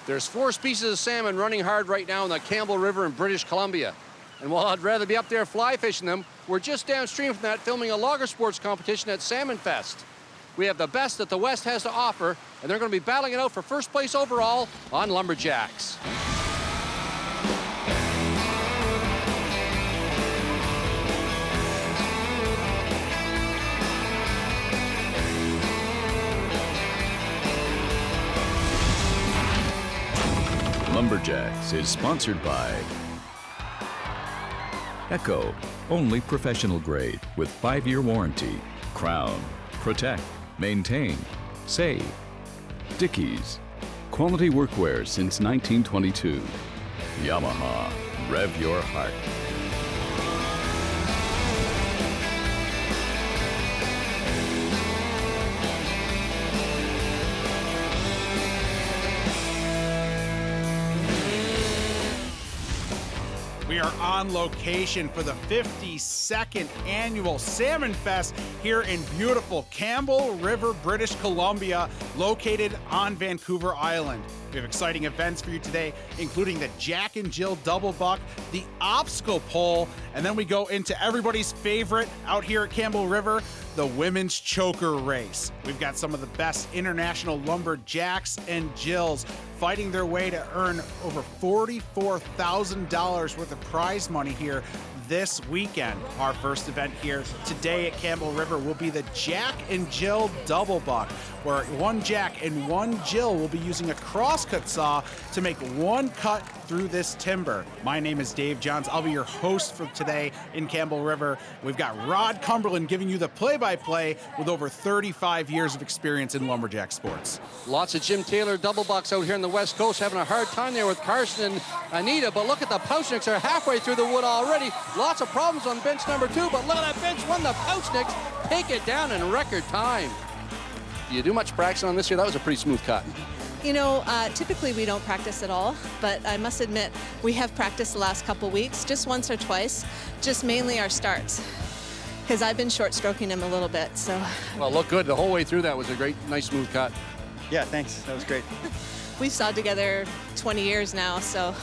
There's 4 species of salmon running hard right now in the Campbell River in British Columbia. And while I'd rather be up there fly fishing them, we're just downstream from that filming a logger sports competition at Salmon Fest. We have the best that the West has to offer, and they're going to be battling it out for first place overall on Lumberjacks. Lumberjacks is sponsored by Echo, only professional grade with 5-year warranty. Crown, protect, maintain, save. Dickies, quality workwear since 1922. Yamaha, rev your heart. We are on location for the 52nd annual Salmon Fest here in beautiful Campbell River, British Columbia, located on Vancouver Island. We have exciting events for you today, including the Jack and Jill Double Buck, the obstacle pole, and then we go into everybody's favorite out here at Campbell River, the women's choker race. We've got some of the best international lumberjacks and Jills fighting their way to earn over $44,000 worth of prize money here this weekend. Our first event here today at Campbell River will be the Jack and Jill Double Buck, where one Jack and one Jill will be using a crosscut saw to make one cut through this timber. My name is Dave Johns. I'll be your host for today in Campbell River. We've got Rod Cumberland giving you the play-by-play with over 35 years of experience in lumberjack sports. Lots of Jim Taylor double bucks out here on the West Coast, having a hard time there with Carson and Anita, but look at the Pouchniks are halfway through the wood already. Lots of problems on bench number 2, but look at that bench 1, the Pouchniks take it down in record time. Do you do much practicing on this here? That was a pretty smooth cut. You know, typically we don't practice at all, but I must admit we have practiced the last couple weeks, just once or twice, just mainly our starts, because I've been short stroking him a little bit, so. Well, look good. The whole way through that was a great, nice, smooth cut. Yeah, thanks. That was great. We've sawed together 20 years now, so.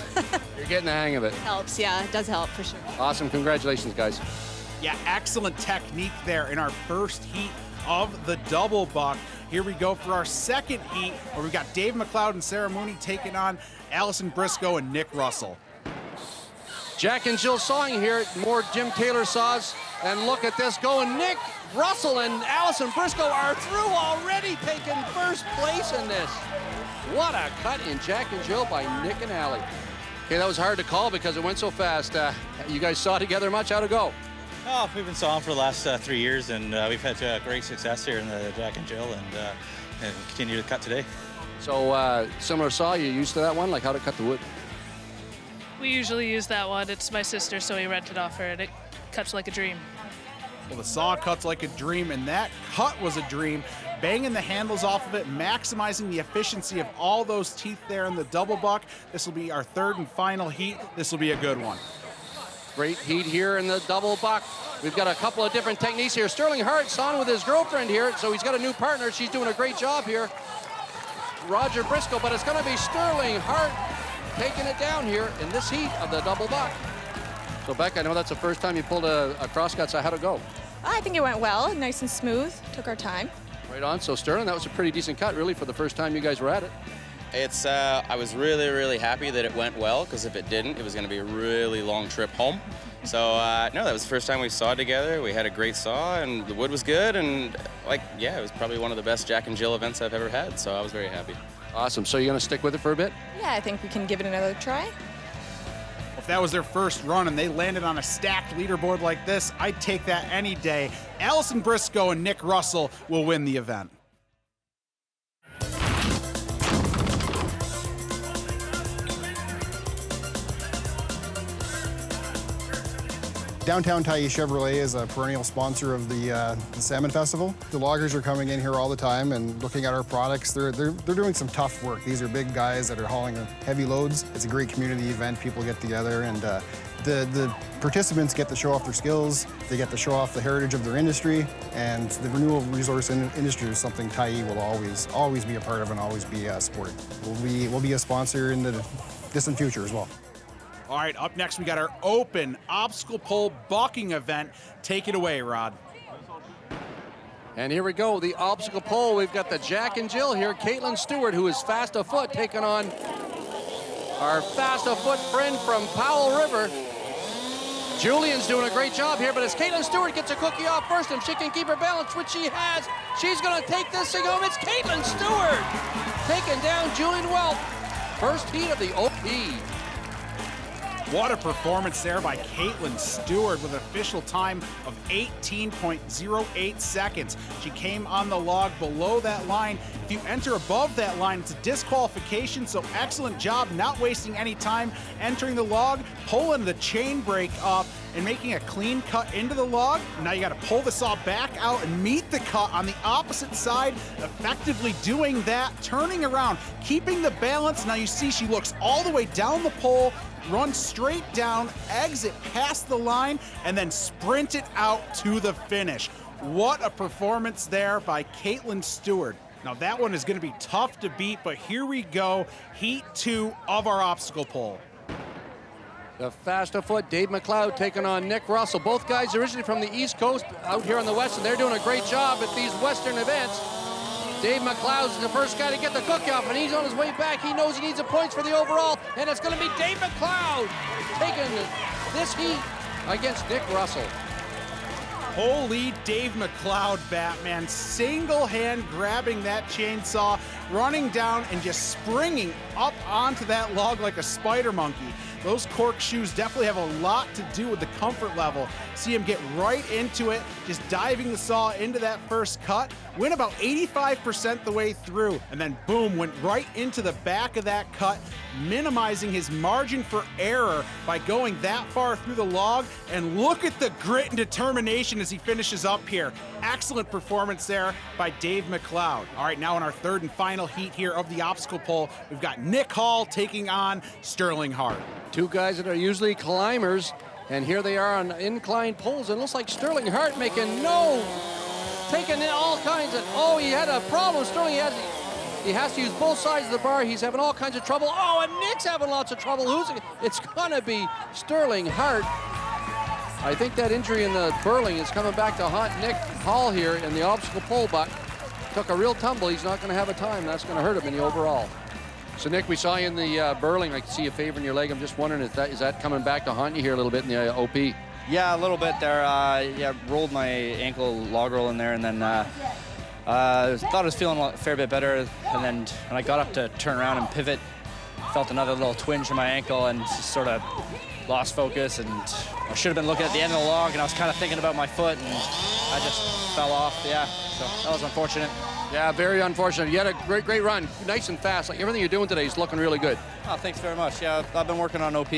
You're getting the hang of it. Helps, yeah, it does help for sure. Awesome. Congratulations, guys. Yeah, excellent technique there in our first heat of the double buck. Here we go for our second heat, where we've got Dave McLeod and Sarah Mooney taking on Allison Briscoe and Nick Russell. Jack and Jill sawing here, more Jim Taylor saws, and look at this going. Nick Russell and Allison Briscoe are through already, taking first place in this. What a cut in Jack and Jill by Nick and Allie. Okay, that was hard to call because it went so fast. You guys saw together much? How'd it go? Oh, we've been sawing for the last 3 years, and we've had great success here in the Jack and Jill, and continue to cut today. So similar saw, you used to that one? Like how to cut the wood? We usually use that one. It's my sister, so we rented off her, and it cuts like a dream. Well, the saw cuts like a dream, and that cut was a dream. Banging the handles off of it, maximizing the efficiency of all those teeth there in the double buck. This will be our third and final heat. This will be a good one. Great heat here in the double buck. We've got a couple of different techniques here. Sterling Hart sawing with his girlfriend here, so he's got a new partner. She's doing a great job here. Roger Briscoe, but it's going to be Sterling Hart taking it down here in this heat of the double buck. So, Beck, I know that's the first time you pulled a crosscut, so how'd it go? I think it went well, nice and smooth, took our time. Right on. So, Sterling, that was a pretty decent cut, really, for the first time you guys were at it. I was really, really happy that it went well, because if it didn't, it was going to be a really long trip home. So, no, that was the first time we sawed together. We had a great saw, and the wood was good, and, it was probably one of the best Jack and Jill events I've ever had, so I was very happy. Awesome. So, you're going to stick with it for a bit? Yeah, I think we can give it another try. If that was their first run and they landed on a stacked leaderboard like this, I'd take that any day. Allison Briscoe and Nick Russell will win the event. Downtown Tyee Chevrolet is a perennial sponsor of the Salmon Festival. The loggers are coming in here all the time and looking at our products. They're doing some tough work. These are big guys that are hauling heavy loads. It's a great community event. People get together, and the participants get to show off their skills. They get to show off the heritage of their industry, and the renewable resource industry is something Tyee will always be a part of and always be supported. We'll be a sponsor in the distant future as well. All right, up next we got our open obstacle pole bucking event. Take it away, Rod. And here we go, the obstacle pole. We've got the Jack and Jill here. Caitlin Stewart, who is fast afoot, taking on our fast afoot friend from Powell River. Julian's doing a great job here, but as Caitlin Stewart gets a cookie off first, and she can keep her balance, which she has, she's gonna take this thing home. It's Caitlin Stewart taking down Julian Welp. First heat of the OP. What a performance there by Caitlin Stewart with an official time of 18.08 seconds. She came on the log below that line. If you enter above that line, it's a disqualification, so excellent job not wasting any time entering the log, pulling the chain brake up, and making a clean cut into the log. Now you gotta pull the saw back out and meet the cut on the opposite side, effectively doing that, turning around, keeping the balance. Now you see she looks all the way down the pole, run straight down, exit past the line, and then sprint it out to the finish. What a performance there by Caitlin Stewart. Now that one is gonna be tough to beat, but here we go, heat 2 of our obstacle pole. The fast afoot, Dave McLeod taking on Nick Russell. Both guys originally from the East Coast, out here on the West, and they're doing a great job at these Western events. Dave McLeod's the first guy to get the cookie off, and he's on his way back. He knows he needs the points for the overall, and it's going to be Dave McLeod taking this heat against Nick Russell. Holy Dave McLeod, Batman, single hand grabbing that chainsaw, running down and just springing up onto that log like a spider monkey. Those cork shoes definitely have a lot to do with the comfort level. See him get right into it, just diving the saw into that first cut, went about 85% the way through, and then boom, went right into the back of that cut, minimizing his margin for error by going that far through the log. And look at the grit and determination as he finishes up here. Excellent performance there by Dave McLeod. All right, now in our third and final heat here of the obstacle pole, we've got Nick Hall taking on Sterling Hart. Two guys that are usually climbers, and here they are on inclined poles. It looks like Sterling Hart taking in all kinds of, he had a problem. Sterling he has to use both sides of the bar. He's having all kinds of trouble. Oh, and Nick's having lots of trouble. It's gonna be Sterling Hart. I think that injury in the burling is coming back to haunt Nick Hall here in the obstacle pole, but took a real tumble. He's not gonna have a time. That's gonna hurt him in the overall. So Nick, we saw you in the burling. I can see a favor in your leg. I'm just wondering if is that coming back to haunt you here a little bit in the OP? Yeah, a little bit there. Rolled my ankle log roll in there, and then thought I was feeling a fair bit better. And then when I got up to turn around and pivot, felt another little twinge in my ankle and just sort of lost focus. And I should have been looking at the end of the log, and I was kind of thinking about my foot, and I just fell off. Yeah, so that was unfortunate. Yeah, very unfortunate. You had a great run, nice and fast. Like everything you're doing today is looking really good. Oh, thanks very much. Yeah, I've been working on OP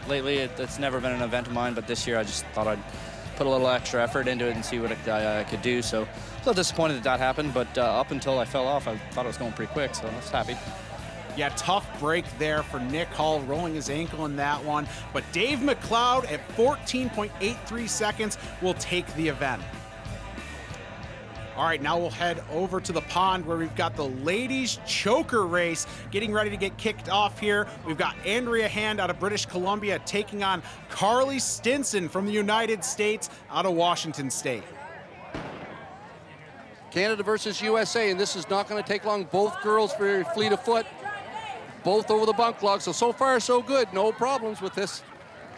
lately. It's never been an event of mine, but this year I just thought I'd put a little extra effort into it and see what I could do. So I'm a little disappointed that happened, but up until I fell off, I thought I was going pretty quick, so I was happy. Yeah, tough break there for Nick Hall, rolling his ankle in that one. But Dave McLeod at 14.83 seconds will take the event. All right, now we'll head over to the pond where we've got the ladies choker race getting ready to get kicked off here. We've got Andrea Hand out of British Columbia taking on Carly Stinson from the United States out of Washington State. Canada versus USA, and this is not going to take long. Both girls very fleet of foot, both over the bunk log. So far, so good. No problems with this.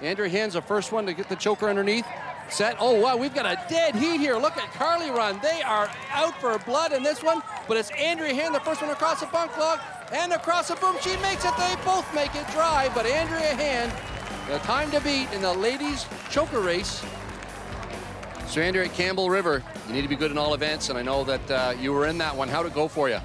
Andrea Hand's the first one to get the choker underneath. Set. Oh, wow, we've got a dead heat here. Look at Carly run. They are out for blood in this one, but it's Andrea Hand, the first one across the bunk log, and across the boom. She makes it. They both make it dry, but Andrea Hand, the time to beat in the ladies choker race. So Andrea, at Campbell River, you need to be good in all events, and I know that you were in that one. How'd it go for you?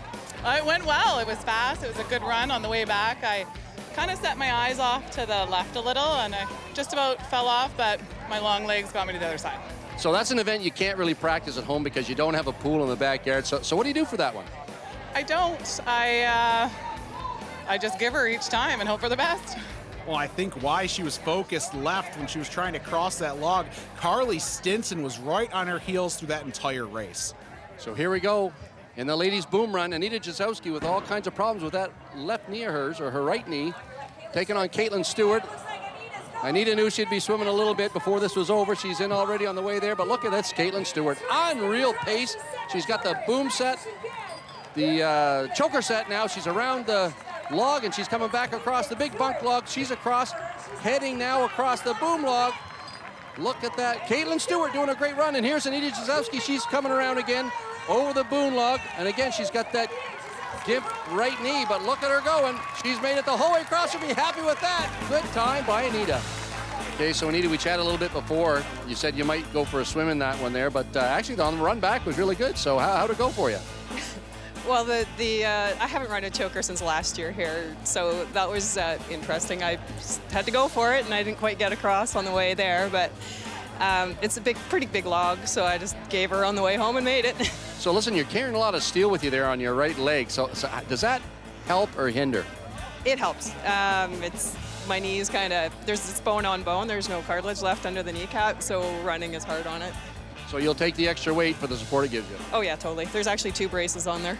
It went well. It was fast. It was a good run on the way back. I kind of set my eyes off to the left a little, and I just about fell off, but my long legs got me to the other side. So that's an event you can't really practice at home because you don't have a pool in the backyard. So what do you do for that one? I don't. I just give her each time and hope for the best. Well, I think why she was focused left when she was trying to cross that log. Carly Stinson was right on her heels through that entire race. So here we go in the ladies' boom run. Anita Jasowski with all kinds of problems with that left knee of hers, or her right knee, taking on Caitlin Stewart. Anita knew she'd be swimming a little bit before this was over. She's in already on the way there, but look at that, Caitlin Stewart. Unreal pace. She's got the boom set, the choker set now. She's around the log, and she's coming back across the big bunk log. She's across, heading now across the boom log. Look at that. Caitlin Stewart doing a great run, and here's Anita Jasowski. She's coming around again over the boom log, and again, she's got that gimp right knee, but look at her going. She's made it the whole way across. She'll be happy with that. Good time by Anita. Okay, so Anita, we chatted a little bit before. You said you might go for a swim in that one there, but actually on the run back was really good. So how'd it go for you? Well, I haven't run a choker since last year here, so that was interesting. I had to go for it, and I didn't quite get across on the way there, but it's a pretty big log, so I just gave her on the way home and made it. So listen, you're carrying a lot of steel with you there on your right leg. So does that help or hinder? It helps. It's my knees it's bone on bone. There's no cartilage left under the kneecap, so running is hard on it. So you'll take the extra weight for the support it gives you? Oh yeah, totally. There's actually 2 braces on there.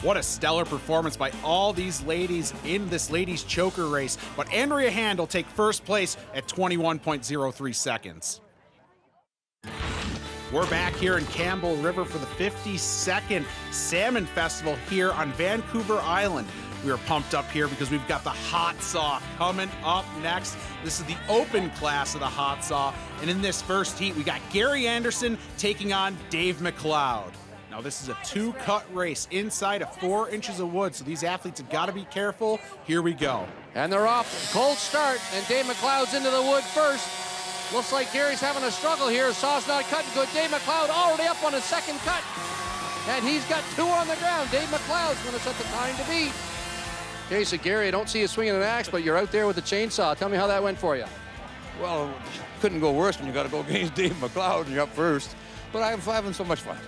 What a stellar performance by all these ladies in this ladies choker race. But Andrea Hand will take first place at 21.03 seconds. We're back here in Campbell River for the 52nd Salmon Festival here on Vancouver Island. We are pumped up here because we've got the hot saw coming up next. This is the open class of the hot saw. And in this first heat, we got Gary Anderson taking on Dave McLeod. Now, this is a 2-cut race inside of 4 inches of wood, so these athletes have got to be careful. Here we go. And they're off. Cold start, and Dave McLeod's into the wood first. Looks like Gary's having a struggle here. Saw's not cutting good. Dave McLeod already up on his second cut. And he's got 2 on the ground. Dave McLeod's going to set the time to beat. Okay, so Gary, I don't see you swinging an axe, but you're out there with the chainsaw. Tell me how that went for you. Well, couldn't go worse when you got to go against Dave McLeod and you're up first. But I'm having so much fun.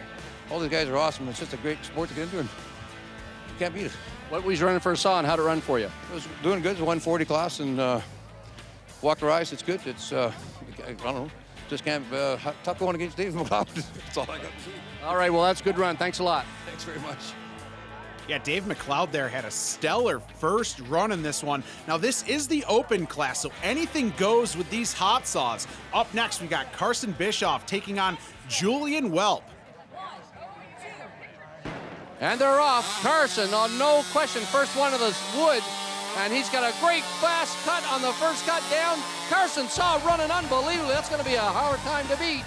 All these guys are awesome. It's just a great sport to get into, and you can't beat it. What was you running for a saw, and how'd it run for you? It was doing good. It's a 140 class, and walker ice, it's good. It's, I don't know, just can't, tough going against Dave McLeod. That's all I got to say. All right, well, that's a good run. Thanks a lot. Thanks very much. Yeah, Dave McLeod there had a stellar first run in this one. Now, this is the open class, so anything goes with these hot saws. Up next, we got Carson Bischoff taking on Julian Welp. And they're off. Carson, on no question, first one of the wood. And he's got a great fast cut on the first cut down. Carson saw running unbelievably. That's going to be a hard time to beat.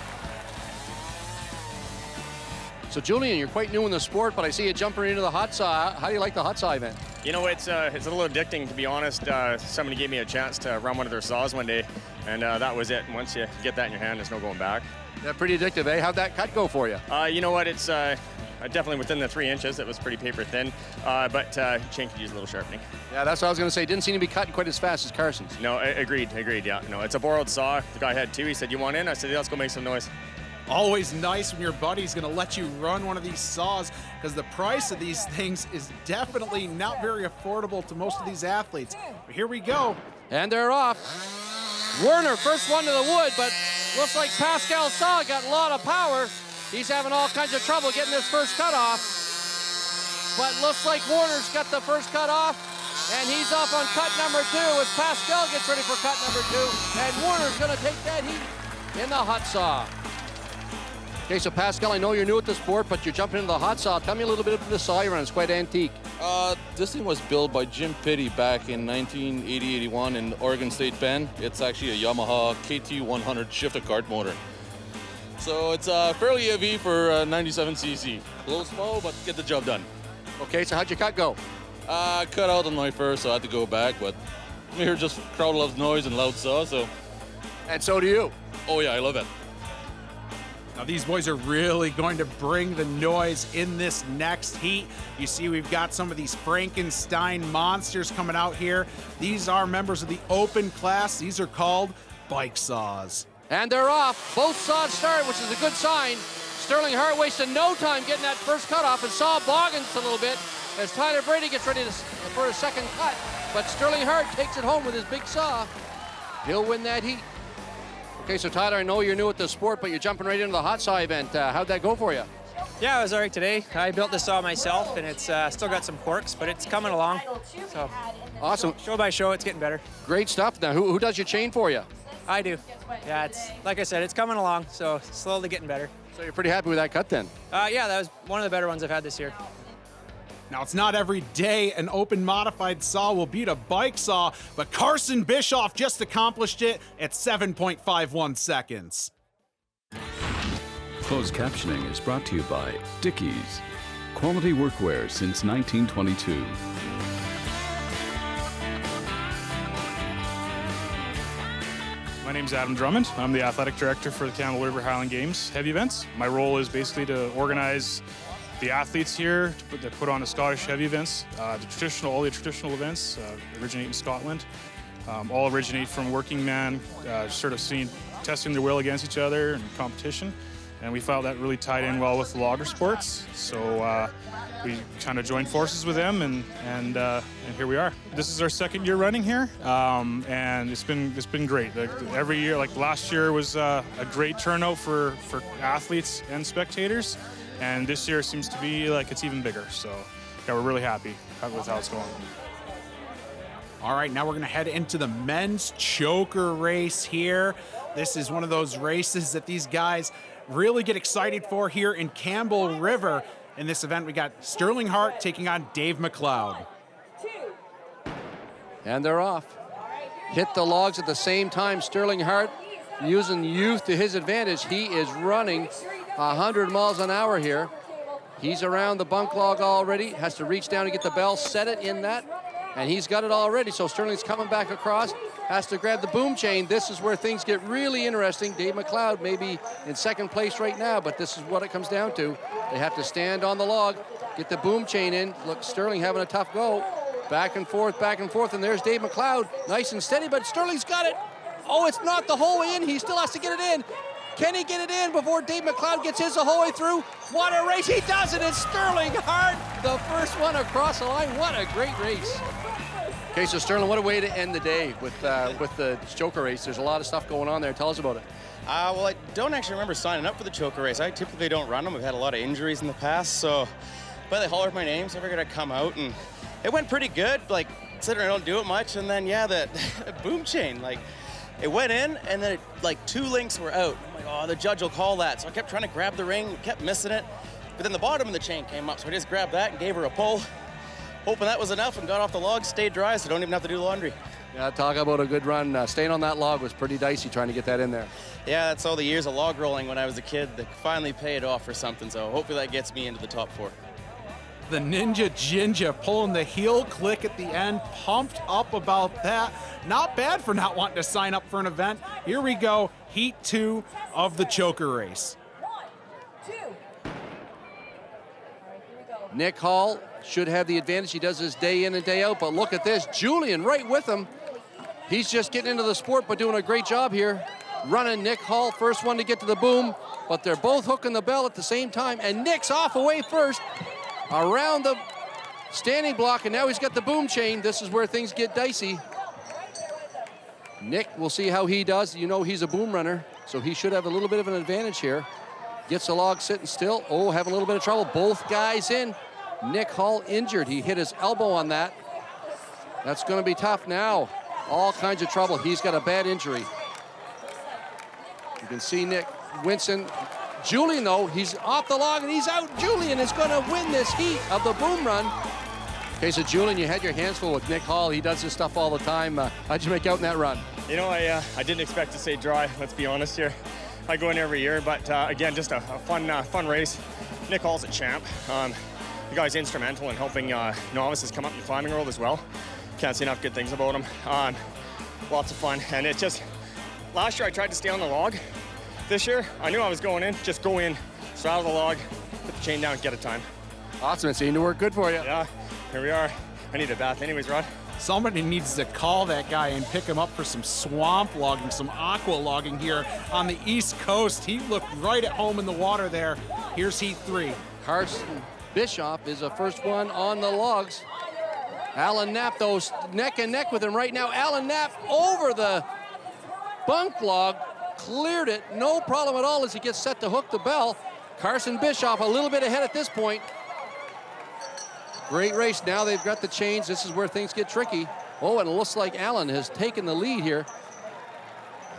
So, Julian, you're quite new in the sport, but I see you jumping into the hot saw. How do you like the hot saw event? You know, it's a little addicting, to be honest. Somebody gave me a chance to run one of their saws one day, and that was it. Once you get that in your hand, there's no going back. Yeah, pretty addictive, eh? How'd that cut go for you? You know what? It's definitely within the 3 inches. It was pretty paper thin, but chain could use a little sharpening. Yeah, that's what I was going to say. Didn't seem to be cutting quite as fast as Carson's. No, agreed, yeah. No, it's a borrowed saw. The guy had 2. He said, "You want in?" I said, "Yeah, let's go make some noise." Always nice when your buddy's going to let you run one of these saws, because the price of these things is definitely not very affordable to most of these athletes. But here we go. And they're off. Werner, first one to the wood, but looks like Pascal Saw got a lot of power. He's having all kinds of trouble getting this first cut off. But looks like Warner's got the first cut off, and he's off on cut number 2 as Pascal gets ready for cut number 2. And Warner's going to take that heat in the hot saw. Okay, so Pascal, I know you're new at the sport, but you're jumping into the hot saw. Tell me a little bit about the saw you run. It's quite antique. This thing was built by Jim Pitty back in 1980-81 in Oregon State Bend. It's actually a Yamaha KT100 shifted cart motor. So it's fairly heavy for 97cc. A little small, but get the job done. Okay, so how'd your cut go? Cut out on my first, so I had to go back, but I'm here just crowd loves noise and loud saw, so. And so do you. Oh yeah, I love it. Now these boys are really going to bring the noise in this next heat. You see we've got some of these Frankenstein monsters coming out here. These are members of the open class. These are called bike saws. And they're off. Both saws start, which is a good sign. Sterling Hart wasted no time getting that first cut off and saw boggins a little bit as Tyler Brady gets ready for a second cut. But Sterling Hart takes it home with his big saw. He'll win that heat. Okay, so Tyler, I know you're new at the sport, but you're jumping right into the hot saw event. How'd that go for you? Yeah, it was all right today. I built this saw myself, and it's still got some quirks, but it's coming along. So awesome. Show by show, it's getting better. Great stuff. Now, who does your chain for you? I do. Yeah, it's like I said, it's coming along, so slowly getting better. So you're pretty happy with that cut then? Yeah, that was one of the better ones I've had this year. Now, it's not every day an open modified saw will beat a bike saw, but Carson Bischoff just accomplished it at 7.51 seconds. Closed captioning is brought to you by Dickies. Quality workwear since 1922. My name's Adam Drummond. I'm the athletic director for the Campbell River Highland Games heavy events. My role is basically to organize the athletes here to put on the Scottish heavy events. All the traditional events originate in Scotland. All originate from working men, sort of testing their will against each other in competition. And we felt that really tied in well with the logger sports. So we kind of joined forces with them, and here we are. This is our second year running here, and it's been great. Every year, like last year, was a great turnout for athletes and spectators, and this year seems to be like it's even bigger. So yeah, we're really happy with how it's going. All right, now we're going to head into the men's choker race here. This is one of those races that these guys really get excited for here in Campbell River. In this event, we got Sterling Hart taking on Dave McLeod. And they're off. Hit the logs at the same time. Sterling Hart using youth to his advantage. He is running 100 miles an hour here. He's around the bunk log already. Has to reach down to get the bell, set it in that, and he's got it already. So Sterling's coming back across. Has to grab the boom chain. This is where things get really interesting. Dave McLeod may be in second place right now, but this is what it comes down to. They have to stand on the log, get the boom chain in. Look, Sterling having a tough go. Back and forth, and there's Dave McLeod. Nice and steady, but Sterling's got it. Oh, it's not the whole way in. He still has to get it in. Can he get it in before Dave McLeod gets his the whole way through? What a race. He does it. It's Sterling Hart, the first one across the line. What a great race. Okay, so Sterling, what a way to end the day with the choker race. There's a lot of stuff going on there. Tell us about it. Well, I don't actually remember signing up for the choker race. I typically don't run them. We've had a lot of injuries in the past, but they hollered my name, so I figured I'd come out, and it went pretty good. Like, considering I don't do it much, and then, yeah, the boom chain, like, it went in, and then, two links were out. I'm like, oh, the judge will call that. So I kept trying to grab the ring, kept missing it, but then the bottom of the chain came up, so I just grabbed that and gave her a pull, hoping that was enough, and got off the log, stayed dry, so I don't even have to do laundry. Yeah, talk about a good run. Staying on that log was pretty dicey trying to get that in there. Yeah, that's all the years of log rolling when I was a kid that finally paid off for something, so hopefully that gets me into the top 4. The Ninja Jinja pulling the heel click at the end, pumped up about that. Not bad for not wanting to sign up for an event. Here we go, Heat 2 of the choker race. 1, 2. Nick Hall should have the advantage. He does this day in and day out, but look at this. Julian right with him. He's just getting into the sport, but doing a great job here. Running Nick Hall, first one to get to the boom, but they're both hooking the bell at the same time, and Nick's off away first, around the standing block, and now he's got the boom chain. This is where things get dicey. Nick, we'll see how he does. You know he's a boom runner, so he should have a little bit of an advantage here. Gets the log sitting still. Oh, having a little bit of trouble. Both guys in. Nick Hall injured. He hit his elbow on that. That's going to be tough now. All kinds of trouble. He's got a bad injury. You can see Nick wincing. Julian, though, he's off the log and he's out. Julian is going to win this heat of the boom run. Okay, so Julian, you had your hands full with Nick Hall. He does this stuff all the time. How'd you make out in that run? You know, I didn't expect to stay dry, let's be honest here. I go in every year, but again, just a fun race. Nick Hall's a champ. The guy's instrumental in helping novices come up in the climbing world as well. Can't say enough good things about him. Lots of fun, and it just, last year I tried to stay on the log. This year, I knew I was going in, just go in, straddle the log, put the chain down, get a time. Awesome, it seemed to work good for you. Yeah, here we are. I need a bath anyways, Rod. Somebody needs to call that guy and pick him up for some swamp logging, some aqua logging here on the East Coast. He looked right at home in the water there. Here's heat 3. Carson Bischoff is the first one on the logs. Alan Knapp, though, neck and neck with him right now. Alan Knapp over the bunk log, cleared it, no problem at all as he gets set to hook the bell. Carson Bischoff a little bit ahead at this point. Great race. Now they've got the chains. This is where things get tricky. Oh, and it looks like Alan has taken the lead here.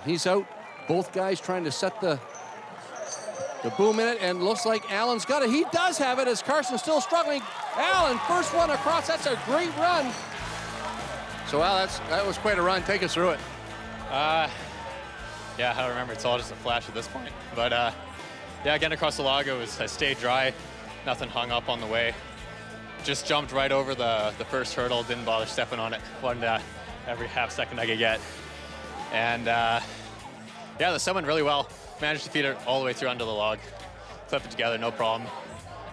He's out. Both guys trying to set the boom in it, and looks like Alan's got it. He does have it as Carson's still struggling. Alan, first one across. That's a great run. So, Al, that was quite a run. Take us through it. Yeah, I don't remember. It's all just a flash at this point. But, yeah, getting across the log, I stayed dry. Nothing hung up on the way. Just jumped right over the first hurdle. Didn't bother stepping on it. One every half second I could get. And, yeah, the Salmon really well. Managed to feed it all the way through under the log. Clip it together, no problem.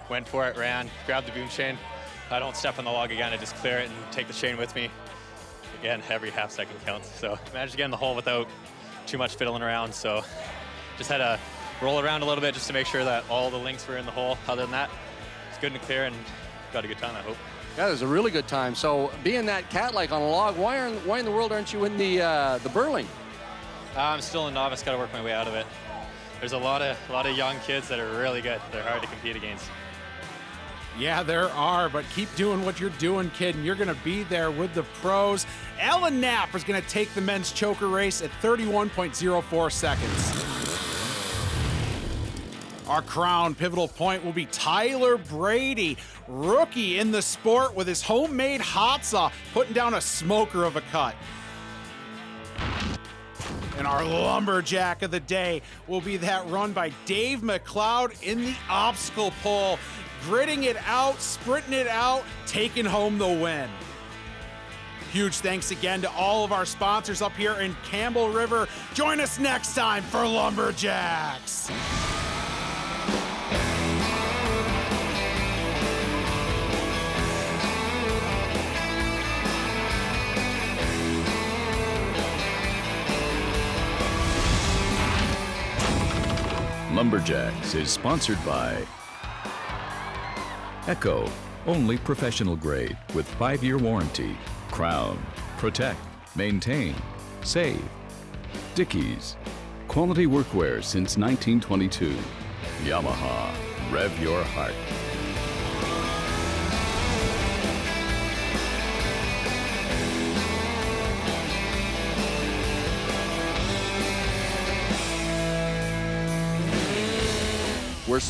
Went for it, ran, grabbed the boom chain. I don't step on the log again, I just clear it and take the chain with me. Again, every half second counts. So managed to get in the hole without too much fiddling around. So just had to roll around a little bit just to make sure that all the links were in the hole. Other than that, it's good and clear and got a good time, I hope. Yeah, it was a really good time. So being that cat-like on a log, why in the world aren't you in the Burling? I'm still a novice, got to work my way out of it. There's a lot of young kids that are really good. They're hard to compete against. Yeah, there are, but keep doing what you're doing, kid, and you're going to be there with the pros. Alan Knapp is going to take the men's choker race at 31.04 seconds. Our crown pivotal point will be Tyler Brady, rookie in the sport with his homemade hot saw, putting down a smoker of a cut. And our lumberjack of the day will be that run by Dave McLeod in the obstacle pole, gritting it out, sprinting it out, taking home the win. Huge thanks again to all of our sponsors up here in Campbell River. Join us next time for Lumberjacks. Lumberjacks is sponsored by Echo, only professional grade with 5-year warranty. Crown, protect, maintain, save. Dickies, quality workwear since 1922. Yamaha, rev your heart.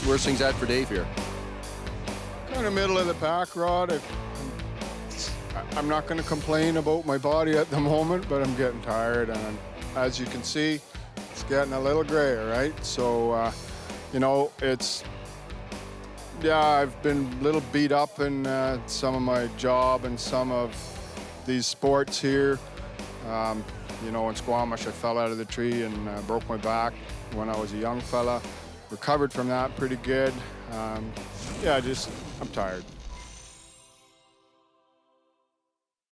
Where's things at for Dave here? Kind of middle of the pack, Rod. I'm not going to complain about my body at the moment, but I'm getting tired, and as you can see, it's getting a little gray, right? So, you know, I've been a little beat up in some of my job and some of these sports here. You know, in Squamish, I fell out of the tree and broke my back when I was a young fella. Recovered from that pretty good. I'm tired.